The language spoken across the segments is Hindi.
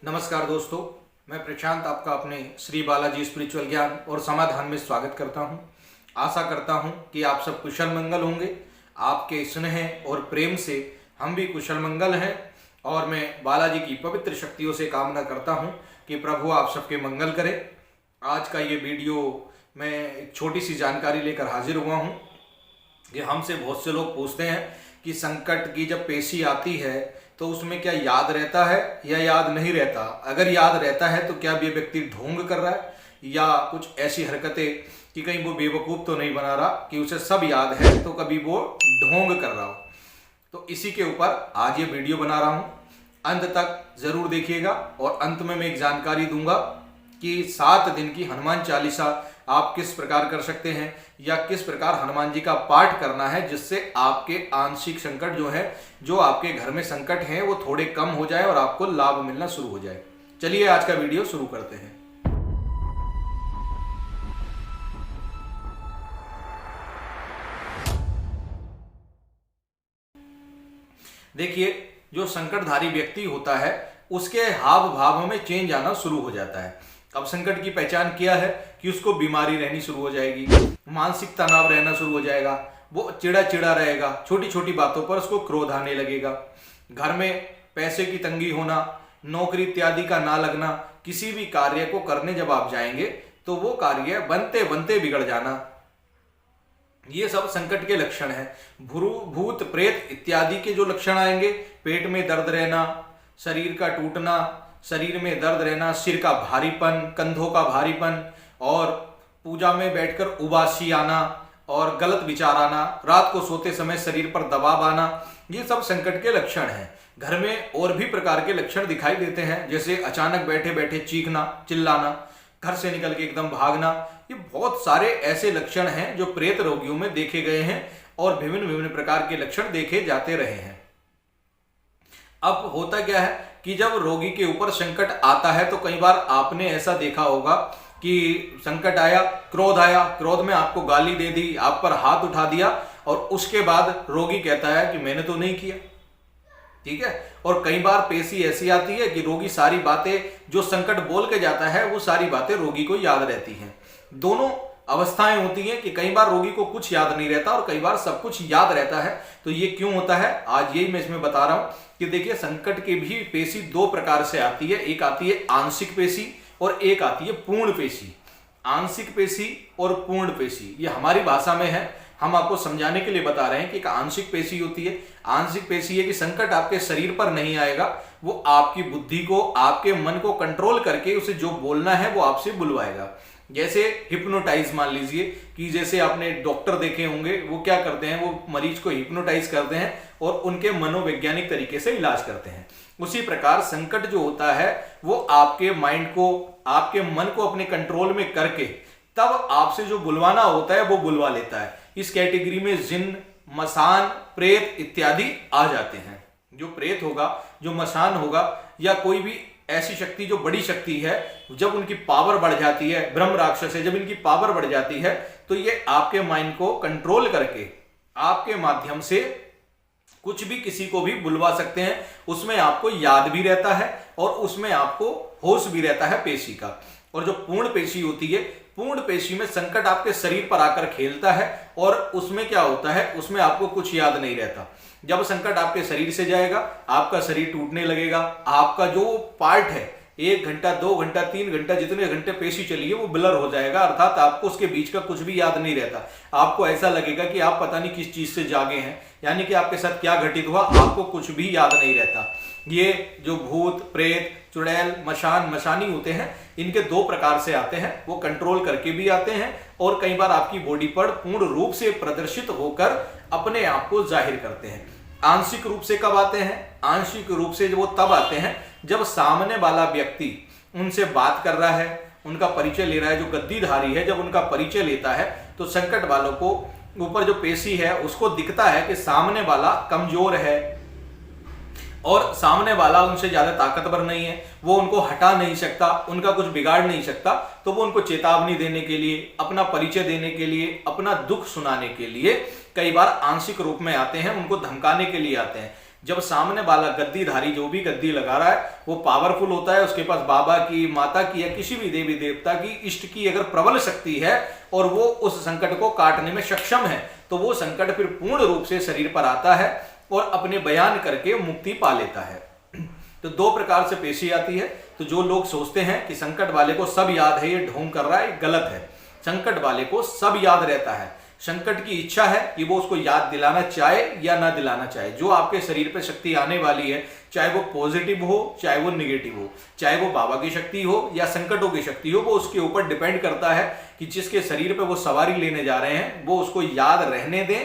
नमस्कार दोस्तों, मैं प्रशांत आपका अपने श्री बालाजी स्पिरिचुअल ज्ञान और समाधान में स्वागत करता हूं। आशा करता हूं कि आप सब कुशल मंगल होंगे। आपके स्नेह और प्रेम से हम भी कुशल मंगल हैं और मैं बालाजी की पवित्र शक्तियों से कामना करता हूं कि प्रभु आप सबके मंगल करे। आज का ये वीडियो मैं एक छोटी सी जानकारी लेकर हाजिर हुआ हूं कि हमसे बहुत से लोग पूछते हैं कि संकट की जब पेशी आती है तो उसमें क्या याद रहता है या याद नहीं रहता। अगर याद रहता है तो क्या ये व्यक्ति ढोंग कर रहा है या कुछ ऐसी हरकतें कि कहीं वो बेवकूफ़ तो नहीं बना रहा कि उसे सब याद है तो कभी वो ढोंग कर रहा हो। तो इसी के ऊपर आज ये वीडियो बना रहा हूँ, अंत तक ज़रूर देखिएगा। और अंत में मैं एक जानकारी दूंगा कि 7 दिन की हनुमान चालीसा आप किस प्रकार कर सकते हैं या किस प्रकार हनुमान जी का पाठ करना है जिससे आपके आंशिक संकट जो आपके घर में संकट हैं वो थोड़े कम हो जाए और आपको लाभ मिलना शुरू हो जाए। चलिए आज का वीडियो शुरू करते हैं। देखिए, जो संकटधारी व्यक्ति होता है उसके हाव भाव में चेंज आना शुरू हो जाता है। अब संकट की पहचान क्या है कि उसको बीमारी रहनी शुरू हो जाएगी, मानसिक तनाव रहना शुरू हो जाएगा, वो चिड़ा चिड़ा रहेगा, छोटी छोटी बातों पर उसको क्रोध आने लगेगा, घर में पैसे की तंगी होना, नौकरी इत्यादि का ना लगना, किसी भी कार्य को करने जब आप जाएंगे तो वो कार्य बनते बनते बिगड़ जाना, ये सब संकट के लक्षण हैं। भूत प्रेत इत्यादि के जो लक्षण आएंगे, पेट में दर्द रहना, शरीर का टूटना, शरीर में दर्द रहना, सिर का भारीपन, कंधों का भारीपन और पूजा में बैठकर उबासी आना और गलत विचार आना, रात को सोते समय शरीर पर दबाव आना, ये सब संकट के लक्षण हैं। घर में और भी प्रकार के लक्षण दिखाई देते हैं, जैसे अचानक बैठे बैठे चीखना, चिल्लाना, घर से निकल के एकदम भागना। ये बहुत सारे ऐसे लक्षण हैं जो प्रेत रोगियों में देखे गए हैं और विभिन्न विभिन्न प्रकार के लक्षण देखे जाते रहे हैं। अब होता क्या है कि जब रोगी के ऊपर संकट आता है तो कई बार आपने ऐसा देखा होगा कि संकट आया, क्रोध में आपको गाली दे दी, आप पर हाथ उठा दिया और उसके बाद रोगी कहता है कि मैंने तो नहीं किया। ठीक है। और कई बार पेशी ऐसी आती है कि रोगी सारी बातें जो संकट बोल के जाता है वो सारी बातें रोगी को याद रहती हैं। दोनों अवस्थाएं होती हैं कि कई बार रोगी को कुछ याद नहीं रहता और कई बार सब कुछ याद रहता है। तो ये क्यों होता है, आज यही मैं इसमें बता रहा हूं कि देखिए, संकट की भी पेशी 2 प्रकार से आती है। एक आती है आंशिक पेशी और एक आती है पूर्ण पेशी। आंशिक पेशी और पूर्ण पेशी ये हमारी भाषा में है, हम आपको समझाने के लिए बता रहे हैं कि एक आंशिक पेशी होती है। आंशिक पेशी है कि संकट आपके शरीर पर नहीं आएगा, वो आपकी बुद्धि को, आपके मन को कंट्रोल करके उसे जो बोलना है वो आपसे बुलवाएगा। जैसे हिप्नोटाइज मान लीजिए कि जैसे आपने डॉक्टर देखे होंगे, वो क्या करते हैं, वो मरीज को हिप्नोटाइज करते हैं और उनके मनोवैज्ञानिक तरीके से इलाज करते हैं। उसी प्रकार संकट जो होता है वो आपके माइंड को, आपके मन को अपने कंट्रोल में करके तब आपसे जो बुलवाना होता है वो बुलवा लेता है। इस कैटेगरी में जिन, मसान, प्रेत इत्यादि आ जाते हैं। जो प्रेत होगा, जो मसान होगा या कोई भी ऐसी शक्ति जो बड़ी शक्ति है, जब उनकी पावर बढ़ जाती है, ब्रह्म राक्षस है, जब इनकी पावर बढ़ जाती है तो ये आपके माइंड को कंट्रोल करके आपके माध्यम से कुछ भी किसी को भी बुलवा सकते हैं। उसमें आपको याद भी रहता है और उसमें आपको होश भी रहता है पेशी का। और जो पूर्ण पेशी होती है, पूर्ण पेशी में संकट आपके शरीर पर आकर खेलता है और उसमें क्या होता है, उसमें आपको कुछ याद नहीं रहता। जब संकट आपके शरीर से जाएगा, आपका शरीर टूटने लगेगा, आपका जो पार्ट है 1 घंटा, 2 घंटा, 3 घंटा, जितने घंटे पेशी चली है वो ब्लर हो जाएगा, अर्थात आपको उसके बीच का कुछ भी याद नहीं रहता। आपको ऐसा लगेगा कि आप पता नहीं किस चीज से जागे हैं, यानी कि आपके साथ क्या घटित हुआ आपको कुछ भी याद नहीं रहता। ये जो भूत, प्रेत, चुड़ैल, मशान, मशानी होते हैं, इनके 2 प्रकार से आते हैं। वो कंट्रोल करके भी आते हैं और कई बार आपकी बॉडी पर पूर्ण रूप से प्रदर्शित होकर अपने आप को जाहिर करते हैं। आंशिक रूप से कब आते हैं? आंशिक रूप से वो तब आते हैं जब सामने वाला व्यक्ति उनसे बात कर रहा है, उनका परिचय ले रहा है, जो गद्दीधारी है, जब उनका परिचय लेता है तो संकट वालों को ऊपर जो पेशी है उसको दिखता है कि सामने वाला कमजोर है और सामने वाला उनसे ज्यादा ताकतवर नहीं है, वो उनको हटा नहीं सकता, उनका कुछ बिगाड़ नहीं सकता। तो वो उनको चेतावनी देने के लिए, अपना परिचय देने के लिए, अपना दुख सुनाने के लिए कई बार आंशिक रूप में आते हैं, उनको धमकाने के लिए आते हैं। जब सामने वाला गद्दीधारी जो भी गद्दी लगा रहा है वो पावरफुल होता है, उसके पास बाबा की, माता की या किसी भी देवी देवता की, इष्ट की अगर प्रबल शक्ति है और वो उस संकट को काटने में सक्षम है, तो वो संकट फिर पूर्ण रूप से शरीर पर आता है और अपने बयान करके मुक्ति पा लेता है। तो दो प्रकार से पेशी आती है। तो जो लोग सोचते हैं कि संकट वाले को सब याद है, ये ढोंग कर रहा है, गलत है। संकट वाले को सब याद रहता है। संकट की इच्छा है कि वो उसको याद दिलाना चाहे या ना दिलाना चाहे। जो आपके शरीर पे शक्ति आने वाली है, चाहे वो पॉजिटिव हो चाहे वो निगेटिव हो, चाहे वो बाबा की शक्ति हो या संकटों की शक्ति हो, वो उसके ऊपर डिपेंड करता है कि जिसके शरीर पे वो सवारी लेने जा रहे हैं वो उसको याद रहने दें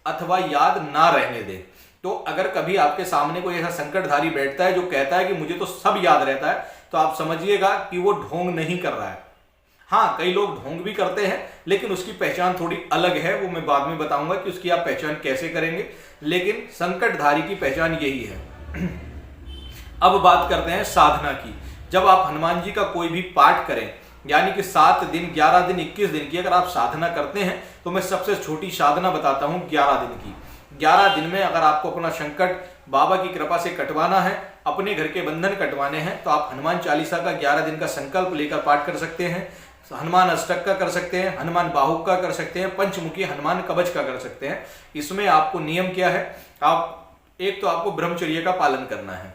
अथवा याद ना रहने दें। तो अगर कभी आपके सामने कोई ऐसा संकटधारी बैठता है जो कहता है कि मुझे तो सब याद रहता है, तो आप समझिएगा कि वो ढोंग नहीं कर रहा है। हाँ, कई लोग ढोंग भी करते हैं, लेकिन उसकी पहचान थोड़ी अलग है, वो मैं बाद में बताऊंगा कि उसकी आप पहचान कैसे करेंगे। लेकिन संकटधारी की पहचान यही है। अब बात करते हैं साधना की। जब आप हनुमान जी का कोई भी पाठ करें, यानी कि 7 दिन, 11 दिन, 21 दिन की अगर आप साधना करते हैं, तो मैं सबसे छोटी साधना बताता हूं 11 दिन की। 11 दिन में अगर आपको अपना संकट बाबा की कृपा से कटवाना है, अपने घर के बंधन कटवाने हैं, तो आप हनुमान चालीसा का 11 दिन का संकल्प लेकर पाठ कर सकते हैं। हनुमान अष्टक का कर सकते हैं, हनुमान बाहुक का कर सकते हैं, पंचमुखी हनुमान कवच का कर सकते हैं। इसमें आपको नियम क्या है, एक तो आपको ब्रह्मचर्य का पालन करना है।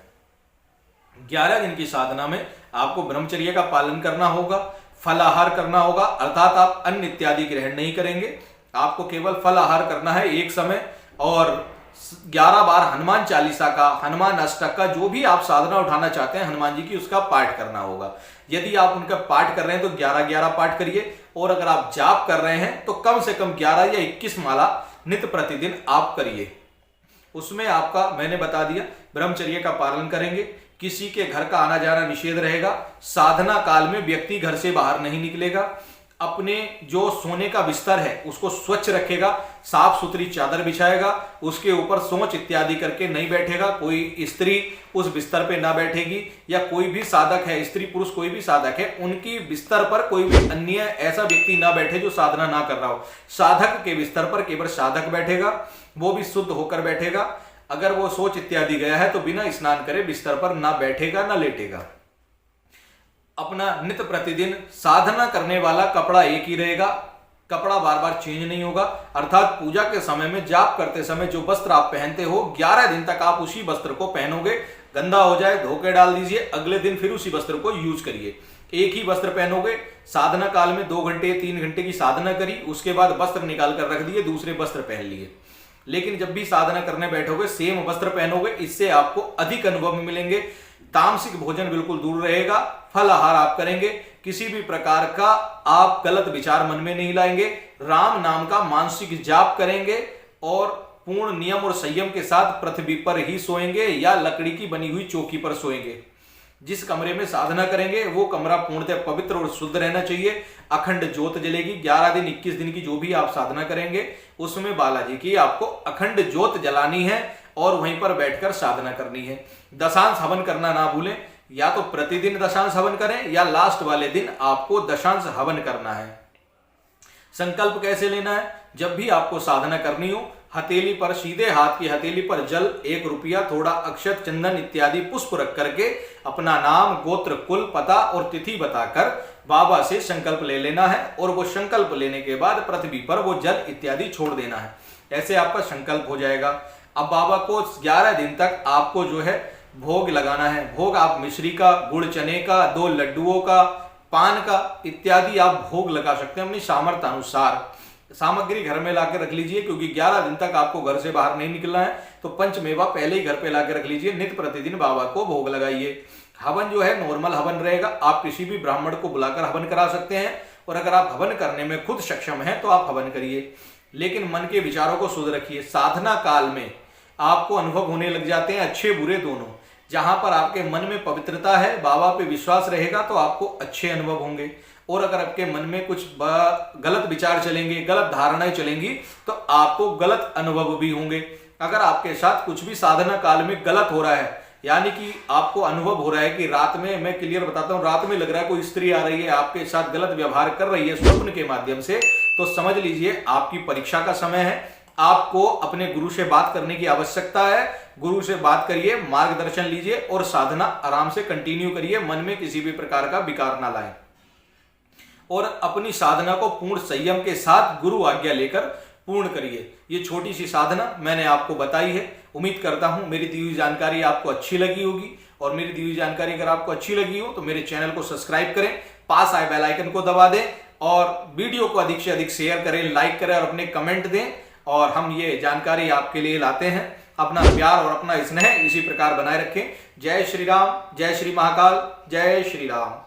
11 दिन की साधना में आपको ब्रह्मचर्य का पालन करना होगा, फलाहार करना होगा, अर्थात आप अन्न इत्यादि ग्रहण नहीं करेंगे, आपको केवल फलाहार करना है एक समय, और 11 बार हनुमान चालीसा का, हनुमान अष्टक का, जो भी आप साधना उठाना चाहते हैं हनुमान जी की, उसका पाठ करना होगा। यदि आप उनका पाठ कर रहे हैं तो 11-11 पाठ करिए, और अगर आप जाप कर रहे हैं तो कम से कम 11 या 21 माला नित्य प्रतिदिन आप करिए। उसमें आपका, मैंने बता दिया, ब्रह्मचर्य का पालन करेंगे, किसी के घर का आना जाना निषेध रहेगा, साधना काल में व्यक्ति घर से बाहर नहीं निकलेगा, अपने जो सोने का बिस्तर है उसको स्वच्छ रखेगा, साफ सुथरी चादर बिछाएगा, उसके ऊपर सोच इत्यादि करके नहीं बैठेगा, कोई स्त्री उस बिस्तर पे ना बैठेगी, या कोई भी साधक है, स्त्री पुरुष कोई भी साधक है, उनकी बिस्तर पर कोई भी अन्य ऐसा व्यक्ति ना बैठे जो साधना ना कर रहा हो। साधक के बिस्तर पर केवल साधक बैठेगा, वो भी शुद्ध होकर बैठेगा। अगर वो सोच इत्यादि गया है तो बिना स्नान करे बिस्तर पर ना बैठेगा ना लेटेगा। अपना नित्य प्रतिदिन साधना करने वाला कपड़ा एक ही रहेगा, कपड़ा बार बार चेंज नहीं होगा, अर्थात पूजा के समय में, जाप करते समय जो वस्त्र आप पहनते हो 11 दिन तक आप उसी वस्त्र को पहनोगे। गंदा हो जाए धो के डाल दीजिए, अगले दिन फिर उसी वस्त्र को यूज करिए। एक ही वस्त्र पहनोगे। साधना काल में 2 घंटे 3 घंटे की साधना करी, उसके बाद वस्त्र निकाल कर रख दिए, दूसरे वस्त्र पहन लिए। लेकिन जब भी साधना करने बैठोगे सेम वस्त्र पहनोगे, इससे आपको अधिक अनुभव मिलेंगे। तामसिक भोजन बिल्कुल दूर रहेगा, फल आहार आप करेंगे, किसी भी प्रकार का आप गलत विचार मन में नहीं लाएंगे, राम नाम का मानसिक जाप करेंगे और पूर्ण नियम और संयम के साथ पृथ्वी पर ही सोएंगे या लकड़ी की बनी हुई चौकी पर सोएंगे। जिस कमरे में साधना करेंगे वो कमरा पूर्णतः पवित्र और शुद्ध रहना चाहिए। अखंड ज्योत जलेगी। 11 दिन 21 दिन की जो भी आप साधना करेंगे उसमें बालाजी की आपको अखंड ज्योत जलानी है और वहीं पर बैठकर साधना करनी है। दशांश हवन करना ना भूलें, या तो प्रतिदिन दशांश हवन करें या लास्ट वाले दिन आपको दशांश हवन करना है। संकल्प कैसे लेना है? जब भी आपको साधना करनी हो, हथेली पर, सीधे हाथ की हथेली पर जल, 1 रुपया, थोड़ा अक्षत, चंदन इत्यादि पुष्प रख करके अपना नाम, गोत्र, कुल, पता और तिथि बताकर बाबा से संकल्प ले लेना है और वो संकल्प लेने के बाद पृथ्वी पर वो जल इत्यादि छोड़ देना है। ऐसे आपका संकल्प हो जाएगा। अब बाबा को 11 दिन तक आपको जो है भोग लगाना है। भोग आप मिश्री का, गुड़ चने का, 2 लड्डुओं का, पान का इत्यादि आप भोग लगा सकते हैं अपनी सामर्थ्य अनुसार। सामग्री घर में लाकर रख लीजिए, क्योंकि 11 दिन तक आपको घर से बाहर नहीं निकलना है, तो पंचमेवा पहले ही घर पे लाकर रख लीजिए। नित्य प्रतिदिन बाबा को भोग लगाइए। हवन जो है नॉर्मल हवन रहेगा। आप किसी भी ब्राह्मण को बुलाकर हवन करा सकते हैं, और अगर आप हवन करने में खुद सक्षम हैं तो आप हवन करिए, लेकिन मन के विचारों को शुद्ध रखिए। साधना काल में आपको अनुभव होने लग जाते हैं अच्छे बुरे दोनों। जहां पर आपके मन में पवित्रता है, बाबा पे विश्वास रहेगा, तो आपको अच्छे अनुभव होंगे। और अगर आपके मन में कुछ गलत विचार चलेंगे, गलत धारणाएं चलेंगी, तो आपको गलत अनुभव भी होंगे। अगर आपके साथ कुछ भी साधना काल में गलत हो रहा है, यानी कि आपको अनुभव हो रहा है कि रात में, मैं क्लियर बताता हूं, रात में लग रहा है कोई स्त्री आ रही है आपके साथ गलत व्यवहार कर रही है स्वप्न के माध्यम से, तो समझ लीजिए आपकी परीक्षा का समय है। आपको अपने गुरु से बात करने की आवश्यकता है। गुरु से बात करिए, मार्गदर्शन लीजिए और साधना आराम से कंटिन्यू करिए। मन में किसी भी प्रकार का विकार ना लाएं और अपनी साधना को पूर्ण संयम के साथ गुरु आज्ञा लेकर पूर्ण करिए। ये छोटी सी साधना मैंने आपको बताई है। उम्मीद करता हूं मेरी दी हुई जानकारी आपको अच्छी लगी होगी, और मेरी दी हुई जानकारी अगर आपको अच्छी लगी हो तो मेरे चैनल को सब्सक्राइब करें, पास आए बेल आइकन को दबा दें और वीडियो को अधिक से अधिक शेयर करें, लाइक करें और अपने कमेंट दें। और हम ये जानकारी आपके लिए लाते हैं। अपना प्यार और अपना स्नेह इसी प्रकार बनाए रखें। जय श्री राम, जय श्री महाकाल, जय श्री राम।